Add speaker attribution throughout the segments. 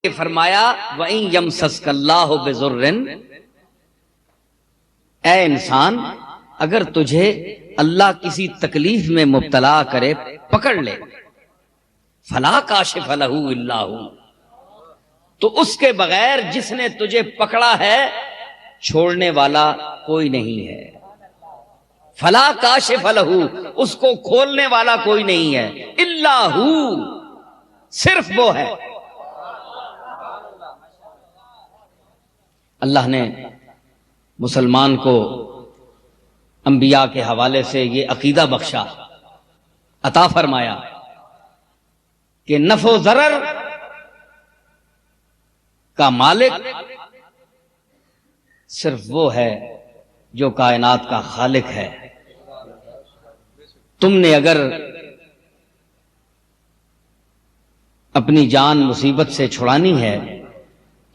Speaker 1: فرمایا وَإِن يَمْسَسْكَ اللَّهُ بِضُرٍّ، اے انسان اگر تجھے اللہ کسی تکلیف میں مبتلا کرے، پکڑ لے، فَلَا كَاشِفَ لَهُ إِلَّا هُوَ، تو اس کے بغیر جس نے تجھے پکڑا ہے چھوڑنے والا کوئی نہیں ہے۔ فَلَا كَاشِفَ لَهُ، اس کو کھولنے والا کوئی نہیں ہے، إِلَّا هُوَ، صرف وہ ہے۔ اللہ نے مسلمان کو انبیاء کے حوالے سے یہ عقیدہ بخشا، عطا فرمایا کہ نفع و ضرر کا مالک صرف وہ ہے جو کائنات کا خالق ہے۔ تم نے اگر اپنی جان مصیبت سے چھڑانی ہے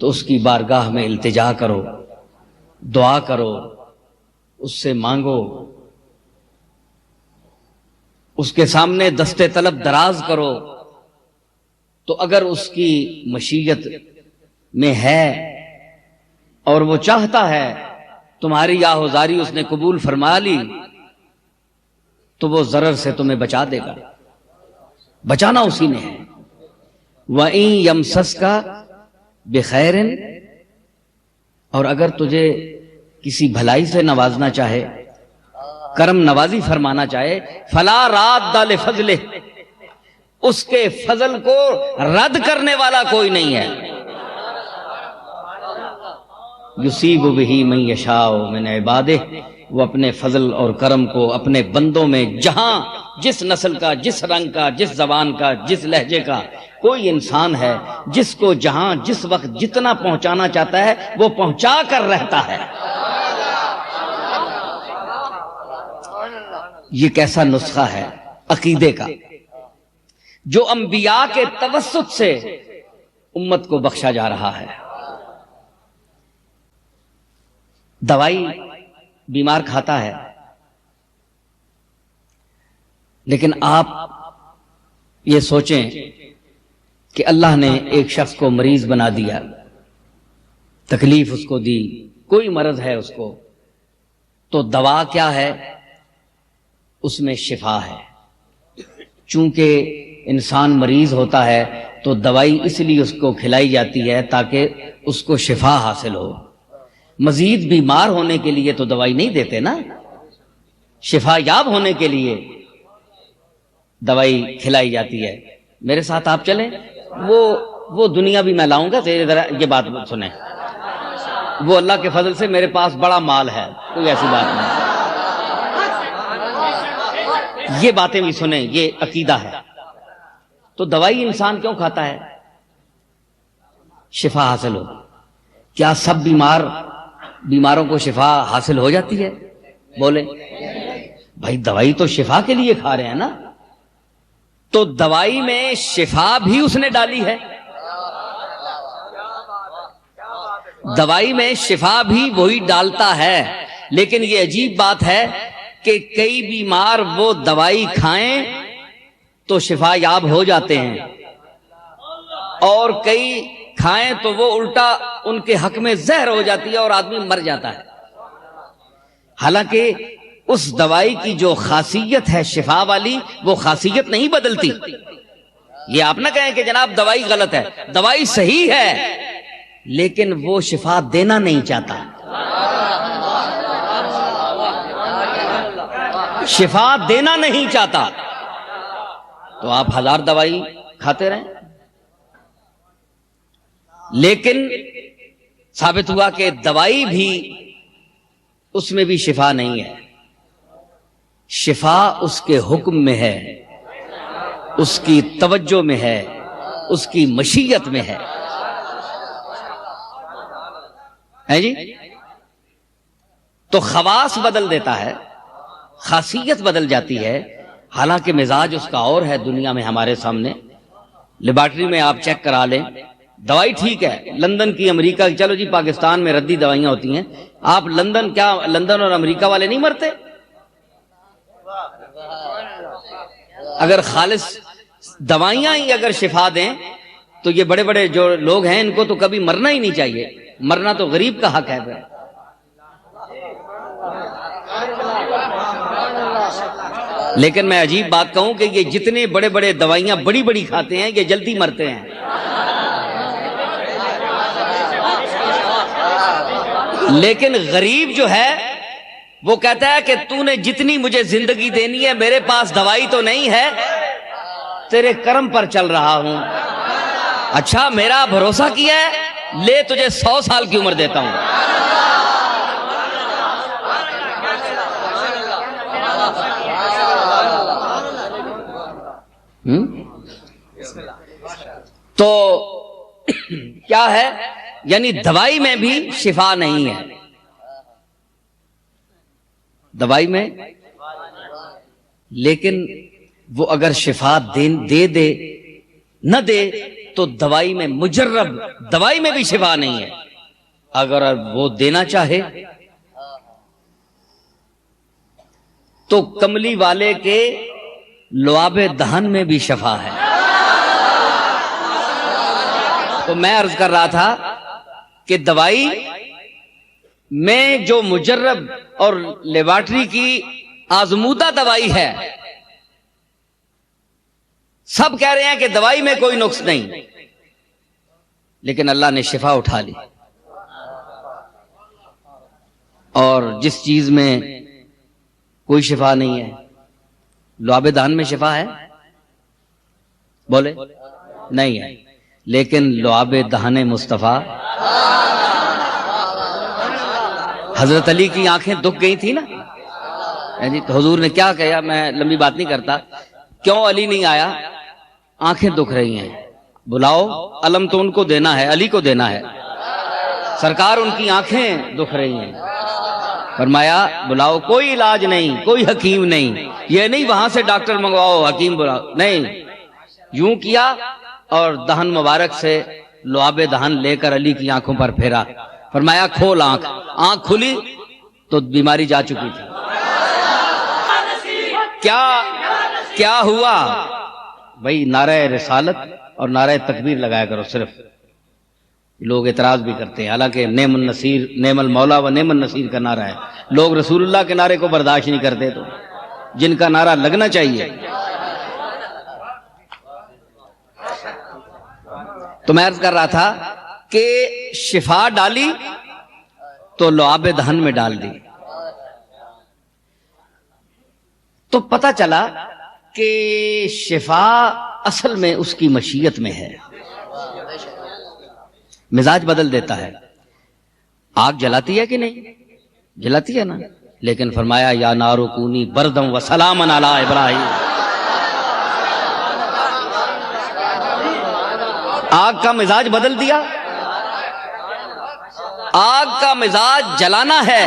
Speaker 1: تو اس کی بارگاہ میں التجا کرو، دعا کرو، اس سے مانگو، اس کے سامنے دست طلب دراز کرو، تو اگر اس کی مشیت میں ہے اور وہ چاہتا ہے تمہاری آہوزاری اس نے قبول فرما لی تو وہ ضرر سے تمہیں بچا دے گا، بچانا اسی نے ہے۔ وَإِن يَمْسَسْكَ بِخَيْرٍ، اور اگر تجھے کسی بھلائی سے نوازنا چاہے، کرم نوازی فرمانا چاہے، فَلَا رَادَّ لِفَضْلِهِ، اس کے فضل کو رد کرنے والا کوئی نہیں ہے۔ يُصِيبُ بِهِ مَن يَشَاءُ مِنْ عِبَادِهِ، وہ اپنے فضل اور کرم کو اپنے بندوں میں جہاں جس نسل کا، جس رنگ کا، جس زبان کا، جس لہجے کا کوئی انسان ہے، جس کو جہاں جس وقت جتنا پہنچانا چاہتا ہے وہ پہنچا کر رہتا ہے۔ یہ کیسا نسخہ ہے عقیدے کا جو انبیاء کے توسط سے امت کو بخشا جا رہا ہے۔ دوائی بیمار کھاتا ہے، لیکن آپ یہ سوچیں کہ اللہ نے ایک شخص کو مریض بنا دیا، تکلیف اس کو دی، کوئی مرض ہے اس کو، تو دوا کیا ہے؟ اس میں شفا ہے۔ چونکہ انسان مریض ہوتا ہے تو دوائی اس لیے اس کو کھلائی جاتی ہے تاکہ اس کو شفا حاصل ہو۔ مزید بیمار ہونے کے لیے تو دوائی نہیں دیتے نا، شفا یاب ہونے کے لیے دوائی کھلائی جاتی ہے۔ میرے ساتھ آپ چلیں، وہ دنیا بھی میں لاؤں گا، ذرا یہ بات سنیں، وہ اللہ کے فضل سے میرے پاس بڑا مال ہے، کوئی ایسی بات نہیں، یہ باتیں بھی سنیں، یہ عقیدہ ہے۔ تو دوائی انسان کیوں کھاتا ہے؟ شفا حاصل ہو۔ کیا سب بیماروں کو شفا حاصل ہو جاتی ہے؟ بولے بھائی، دوائی تو شفا کے لیے کھا رہے ہیں نا، تو دوائی میں شفا بھی اس نے ڈالی ہے، دوائی میں شفا بھی وہی ڈالتا ہے۔ لیکن یہ عجیب بات ہے کہ کئی بیمار وہ دوائی کھائیں تو شفا یاب ہو جاتے ہیں، اور کئی کھائیں تو وہ الٹا ان کے حق میں زہر ہو جاتی ہے اور آدمی مر جاتا ہے۔ حالانکہ اس دوائی کی جو خاصیت ہے شفا والی، وہ خاصیت نہیں بدلتی۔ یہ آپ نہ کہیں کہ جناب دوائی غلط ہے، دوائی صحیح ہے لیکن وہ شفا دینا نہیں چاہتا، شفا دینا نہیں چاہتا، تو آپ 1000 دوائی کھاتے رہیں، لیکن ثابت ہوا کہ دوائی بھی اس میں بھی شفا نہیں ہے۔ شفا اس کے حکم میں ہے، اس کی توجہ میں ہے، اس کی مشیت میں ہے جی۔ تو خواص بدل دیتا ہے، خاصیت بدل جاتی ہے، حالانکہ مزاج اس کا اور ہے دنیا میں ہمارے سامنے۔ لیبارٹری میں آپ چیک کرا لیں، دوائی ٹھیک ہے، لندن کی، امریکہ کی، چلو جی پاکستان میں ردی دوائیاں ہوتی ہیں، آپ لندن اور امریکہ والے نہیں مرتے؟ اگر خالص دوائیاں ہی اگر شفا دیں تو یہ بڑے بڑے جو لوگ ہیں ان کو تو کبھی مرنا ہی نہیں چاہیے، مرنا تو غریب کا حق ہے۔ لیکن میں عجیب بات کہوں کہ یہ جتنے بڑے بڑے دوائیاں بڑی بڑی کھاتے ہیں یہ جلدی مرتے ہیں، لیکن غریب جو ہے وہ کہتا ہے کہ تو نے جتنی مجھے زندگی دینی ہے میرے پاس دوائی تو نہیں ہے، تیرے کرم پر چل رہا ہوں، اچھا میرا بھروسہ کیا ہے، لے تجھے 100 سال کی عمر دیتا ہوں۔ تو کیا ہے، یعنی دوائی میں بھی شفا نہیں ہے، دوائی میں، لیکن وہ اگر شفا دے نہ دے تو دوائی میں مجرب دوائی میں بھی شفا نہیں ہے، اگر وہ دینا چاہے تو کملی والے کے لعاب دہن میں بھی شفا ہے۔ تو میں عرض کر رہا تھا کہ دوائی میں جو مجرب اور لیبارٹری کی آزمودہ دوائی ہے، سب کہہ رہے ہیں کہ دوائی میں کوئی نقص نہیں، لیکن اللہ نے شفا اٹھا لی، اور جس چیز میں کوئی شفا نہیں ہے، لعاب دہن میں شفا ہے؟ بولے نہیں ہے، لیکن لعاب دہن مصطفیٰ، حضرت علی کی آنکھیں دکھ گئی تھی نا، تو حضور نے کیا کہا، میں لمبی بات نہیں کرتا، کیوں علی نہیں آیا، آنکھیں دکھ رہی ہیں، بلاؤ، علم تو ان کو دینا ہے، علی کو دینا ہے، سرکار ان کی آنکھیں دکھ رہی ہیں، فرمایا بلاؤ، کوئی علاج نہیں، کوئی حکیم نہیں، یہ نہیں وہاں سے ڈاکٹر منگواؤ حکیم بلاؤ، نہیں، یوں کیا اور دہن مبارک سے لعاب دہن لے کر علی کی آنکھوں پر پھیرا، فرمایا کھول آنکھ، آنکھ کھلی تو بیماری جا چکی تھی۔ کیا ہوا بھائی؟ نعرہ رسالت اور نعرہ تکبیر لگایا کرو صرف، لوگ اعتراض بھی کرتے ہیں، حالانکہ نعم النصیر، نعم المولا و نعم النصیر کا نعرہ ہے، لوگ رسول اللہ کے نعرے کو برداشت نہیں کرتے، تو جن کا نعرہ لگنا چاہیے۔ تو میں عرض کر رہا تھا کہ شفا ڈالی تو لعاب دہن میں ڈال دی، تو پتہ چلا کہ شفا اصل میں اس کی مشیت میں ہے، مزاج بدل دیتا ہے۔ آگ جلاتی ہے کہ نہیں؟ جلاتی ہے نا، لیکن فرمایا یا نار کونی بردم و سلاما علی ابراہیم، آگ کا مزاج بدل دیا، آگ کا مزاج جلانا ہے،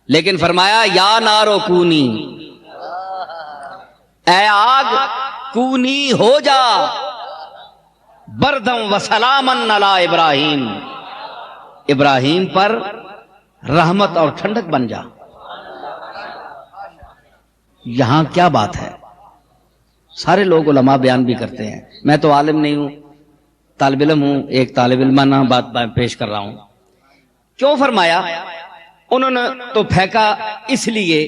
Speaker 1: لیکن فرمایا یا نار کونی، اے آگ کونی ہو جا بردم و سلامن علی ابراہیم، ابراہیم پر رحمت اور ٹھنڈک بن جا۔ یہاں کیا بات ہے؟ سارے لوگ علماء بیان بھی کرتے ہیں، میں تو عالم نہیں ہوں، طالب علم ہوں، ایک طالب علمانہ بات پیش کر رہا ہوں۔ کیوں فرمایا؟ انہوں نے تو پھینکا اس لیے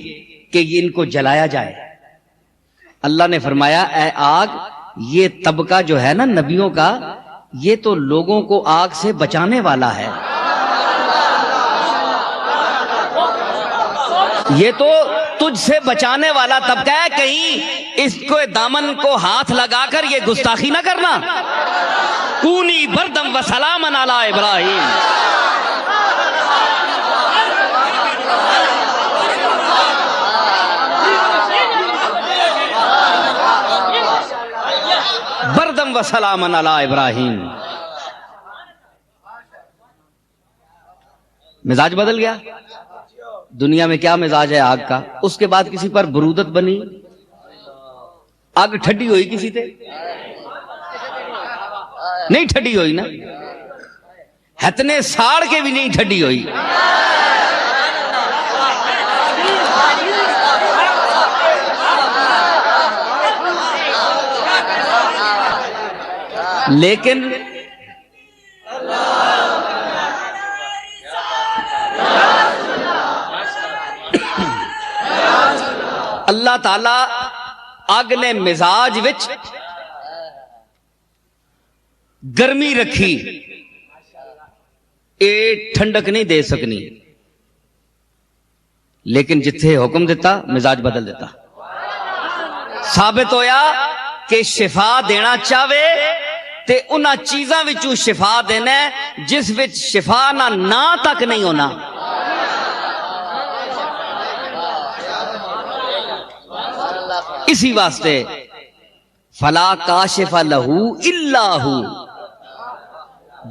Speaker 1: کہ ان کو جلایا جائے، اللہ نے فرمایا اے آگ، یہ طبقہ جو ہے نا نبیوں کا، یہ تو لوگوں کو آگ سے بچانے والا ہے، یہ تو تجھ سے بچانے والا طبقہ ہے، کہیں اس کو دامن کو ہاتھ لگا کر یہ گستاخی نہ کرنا۔ کونی بردم و سلامن علی ابراہیم، بردم و سلامن علی ابراہیم، مزاج بدل گیا۔ دنیا میں کیا مزاج ہے آگ کا؟ اس کے بعد کسی پر برودت بنی؟ آگ ٹھڈی ہوئی کسی تے؟ نہیں ٹھڈی ہوئی نا، ہتنے ساڑ کے بھی نہیں ٹھڈی ہوئی۔ لیکن اللہ تعالی اگ نے مزاج وچ گرمی رکھی، اے ٹھنڈک نہیں دے سکنی، لیکن جتھے حکم دیتا مزاج بدل دیتا۔ ثابت ہویا کہ شفا دینا چاہے تے انہاں چیزاں وچوں شفا دینا ہے جس وچ شفا نہ تک نہیں ہونا۔ اسی واسطے فلا کاشف لہ الا ہو،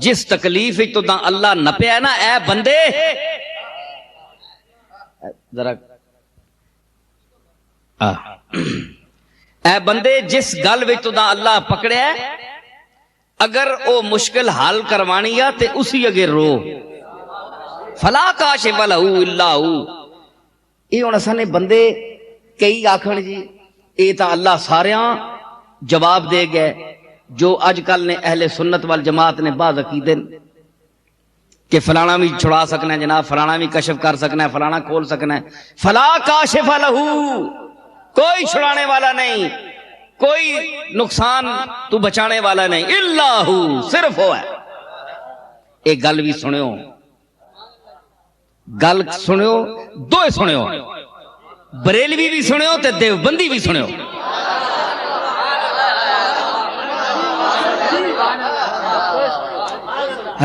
Speaker 1: جس تکلیف تو نہ اللہ نہ پیا نا، اے بندے ذرا اے بندے جس گل وچ تو نہ اللہ پکڑیا اگر او مشکل حل کروانی ہے تے اسی اگے رو۔ فلا کاشف لہ الا ہو، یہ ہن اساں نے بندے کئی آکھن جی اے تا اللہ ساریاں جواب دے گئے، جو اج کل نے اہل سنت والجماعت نے بعض عقیدے کہ فلانا بھی چھڑا سکنا ہے جناب، فلانا بھی کشف کر سکنا ہے، فلانا کھول سکنا ہے۔ فلا کاشف لہ، کوئی چھڑانے والا نہیں، کوئی نقصان تو بچانے والا نہیں، الا ہو، صرف وہ ہے۔ ایک گل بھی سنیو، گل سنیو، دو سنیو، بریلوی بھی سنیو تے دیوبندی بھی سنیو۔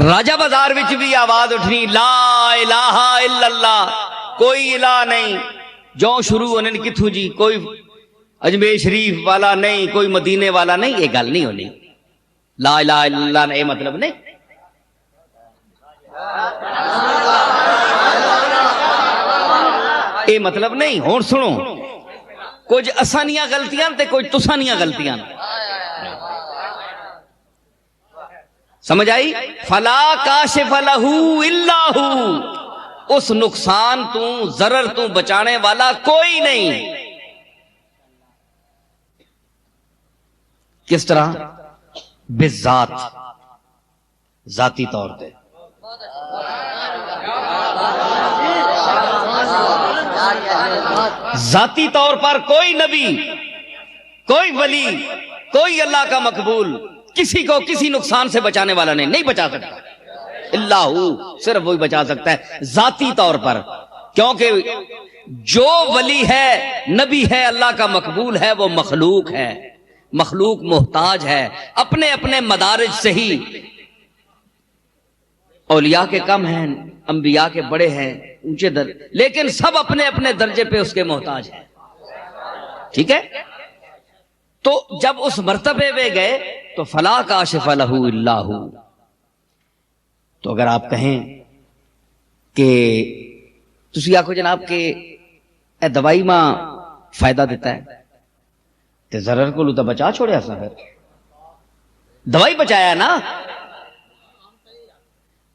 Speaker 1: راجہ بازار وچ بھی آواز اٹھنی لا الہ الا اللہ، کوئی الہ نہیں، جو شروع ہونے کتھوں جی، کوئی اجمیر شریف والا نہیں، کوئی مدینے والا نہیں، یہ گل نہیں ہونی۔ لا الہ الا اللہ نے یہ مطلب نہیں، یہ مطلب نہیں۔ ہون سنو، کچھ اسانیاں غلطیاں تے کچھ تسانیاں غلطیاں، سمجھ آئی؟ فلا کاشف لہ الا ہو، اس نقصان تو ضرر تو بچانے والا کوئی نہیں۔ کس طرح؟ بالذات، ذاتی طور پہ۔ ذاتی طور پر کوئی نبی، کوئی ولی، کوئی اللہ کا مقبول کسی کو کسی نقصان سے بچانے والا نہیں بچا سکتا، اللہ صرف وہی بچا سکتا ہے ذاتی طور پر، کیونکہ جو ولی ہے، نبی ہے، اللہ کا مقبول ہے، وہ مخلوق ہے، مخلوق محتاج ہے، اپنے اپنے مدارج سے ہی اولیاء کے کم ہیں، انبیاء کے بڑے ہیں، اونچے لیکن سب اپنے اپنے درجے پہ اس کے محتاج ہیں، ٹھیک ہے؟ تو جب اس مرتبے میں گئے تو فلا کاشف لہ الا ہو۔ تو اگر آپ کہیں کہ تسی آکھو جناب کہ اے دوائی ماں فائدہ دیتا ہے تے ضرر کو تو بچا چھوڑیا سا، پھر دوائی بچایا نا۔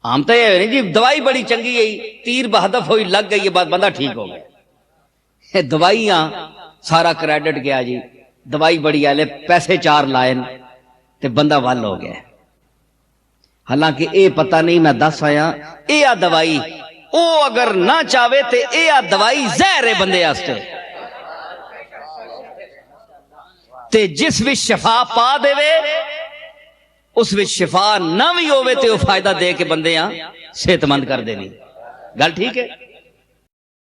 Speaker 1: عام تو یہ نہیں جی دوائی بڑی چنگی ہے، تیر بہدف ہوئی لگ گئی، یہ بات بندہ ٹھیک ہو گیا۔ دوائیاں سارا کریڈٹ گیا جی، دوائی بڑی آلے پیسے چار لائن تے بندہ وال ہو گیا، حالانکہ اے پتہ نہیں میں دس آیا اے آ دوائی او اگر نہ چاہے تے اے آ دوائی زہر ہے بندے آستے، تے جس وچ شفا پا دے وے اس وچ شفا نہ بھی ہوئے تے وہ فائدہ دے کے بندے صحت مند کر دینی۔ گل ٹھیک ہے؟